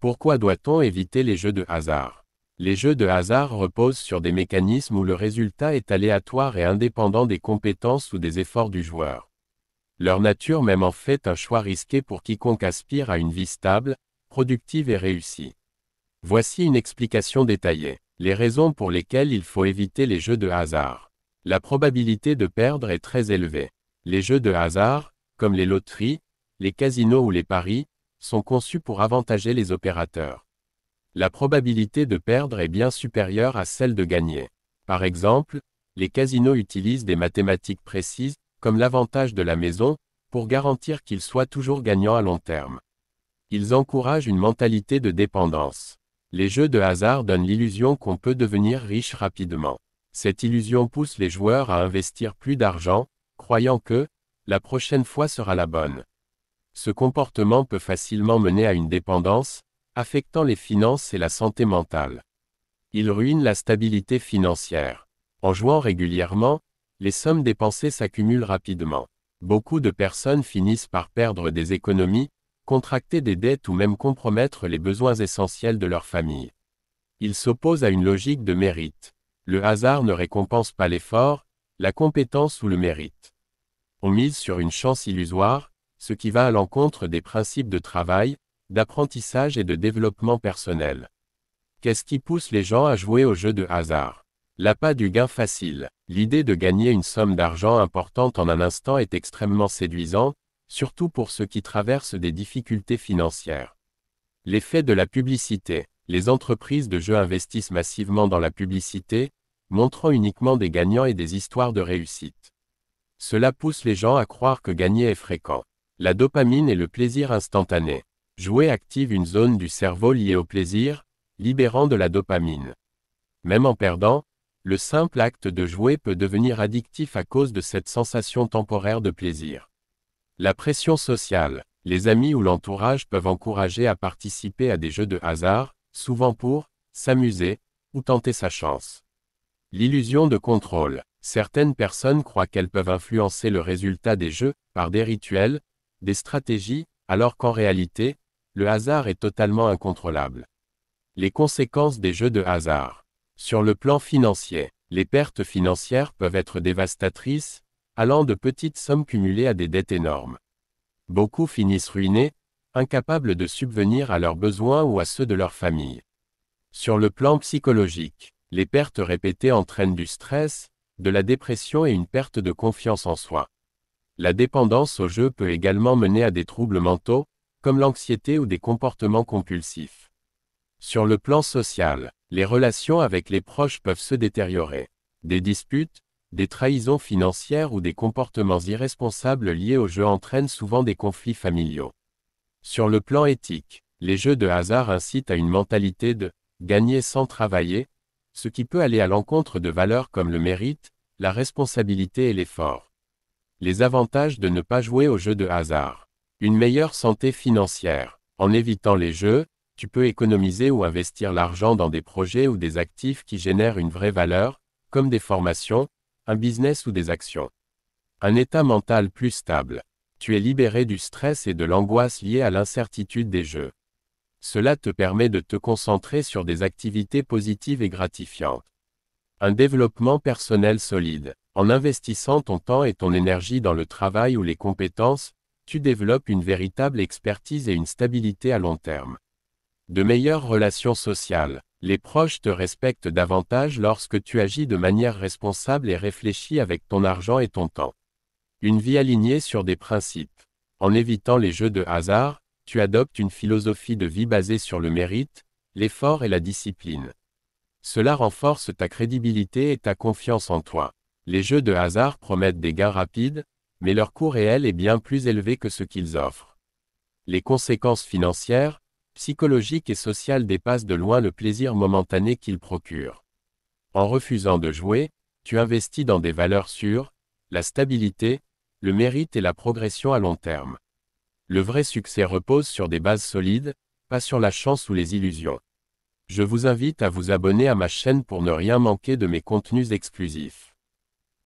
Pourquoi doit-on éviter les jeux de hasard? Les jeux de hasard reposent sur des mécanismes où le résultat est aléatoire et indépendant des compétences ou des efforts du joueur. Leur nature même en fait un choix risqué pour quiconque aspire à une vie stable, productive et réussie. Voici une explication détaillée. Les raisons pour lesquelles il faut éviter les jeux de hasard. La probabilité de perdre est très élevée. Les jeux de hasard, comme les loteries, les casinos ou les paris, sont conçus pour avantager les opérateurs. La probabilité de perdre est bien supérieure à celle de gagner. Par exemple, les casinos utilisent des mathématiques précises, comme l'avantage de la maison, pour garantir qu'ils soient toujours gagnants à long terme. Ils encouragent une mentalité de dépendance. Les jeux de hasard donnent l'illusion qu'on peut devenir riche rapidement. Cette illusion pousse les joueurs à investir plus d'argent, croyant que la prochaine fois sera la bonne. Ce comportement peut facilement mener à une dépendance, affectant les finances et la santé mentale. Il ruine la stabilité financière. En jouant régulièrement, les sommes dépensées s'accumulent rapidement. Beaucoup de personnes finissent par perdre des économies, contracter des dettes ou même compromettre les besoins essentiels de leur famille. Ils s'opposent à une logique de mérite. Le hasard ne récompense pas l'effort, la compétence ou le mérite. On mise sur une chance illusoire, ce qui va à l'encontre des principes de travail, d'apprentissage et de développement personnel. Qu'est-ce qui pousse les gens à jouer aux jeux de hasard? L'appât du gain facile. L'idée de gagner une somme d'argent importante en un instant est extrêmement séduisante, surtout pour ceux qui traversent des difficultés financières. L'effet de la publicité. Les entreprises de jeux investissent massivement dans la publicité, montrant uniquement des gagnants et des histoires de réussite. Cela pousse les gens à croire que gagner est fréquent. La dopamine et le plaisir instantané. Jouer active une zone du cerveau liée au plaisir, libérant de la dopamine. Même en perdant, le simple acte de jouer peut devenir addictif à cause de cette sensation temporaire de plaisir. La pression sociale. Les amis ou l'entourage peuvent encourager à participer à des jeux de hasard, souvent pour s'amuser ou tenter sa chance. L'illusion de contrôle. Certaines personnes croient qu'elles peuvent influencer le résultat des jeux par des rituels, des stratégies, alors qu'en réalité, le hasard est totalement incontrôlable. Les conséquences des jeux de hasard. Sur le plan financier, les pertes financières peuvent être dévastatrices, allant de petites sommes cumulées à des dettes énormes. Beaucoup finissent ruinés, incapables de subvenir à leurs besoins ou à ceux de leur famille. Sur le plan psychologique, les pertes répétées entraînent du stress, de la dépression et une perte de confiance en soi. La dépendance au jeu peut également mener à des troubles mentaux, comme l'anxiété ou des comportements compulsifs. Sur le plan social, les relations avec les proches peuvent se détériorer. Des disputes, des trahisons financières ou des comportements irresponsables liés au jeu entraînent souvent des conflits familiaux. Sur le plan éthique, les jeux de hasard incitent à une mentalité de « gagner sans travailler », ce qui peut aller à l'encontre de valeurs comme le mérite, la responsabilité et l'effort. Les avantages de ne pas jouer aux jeux de hasard. Une meilleure santé financière. En évitant les jeux, tu peux économiser ou investir l'argent dans des projets ou des actifs qui génèrent une vraie valeur, comme des formations, un business ou des actions. Un état mental plus stable. Tu es libéré du stress et de l'angoisse liée à l'incertitude des jeux. Cela te permet de te concentrer sur des activités positives et gratifiantes. Un développement personnel solide. En investissant ton temps et ton énergie dans le travail ou les compétences, tu développes une véritable expertise et une stabilité à long terme. De meilleures relations sociales. Les proches te respectent davantage lorsque tu agis de manière responsable et réfléchie avec ton argent et ton temps. Une vie alignée sur des principes. En évitant les jeux de hasard, tu adoptes une philosophie de vie basée sur le mérite, l'effort et la discipline. Cela renforce ta crédibilité et ta confiance en toi. Les jeux de hasard promettent des gains rapides, mais leur coût réel est bien plus élevé que ce qu'ils offrent. Les conséquences financières, psychologiques et sociales dépassent de loin le plaisir momentané qu'ils procurent. En refusant de jouer, tu investis dans des valeurs sûres, la stabilité, le mérite et la progression à long terme. Le vrai succès repose sur des bases solides, pas sur la chance ou les illusions. Je vous invite à vous abonner à ma chaîne pour ne rien manquer de mes contenus exclusifs.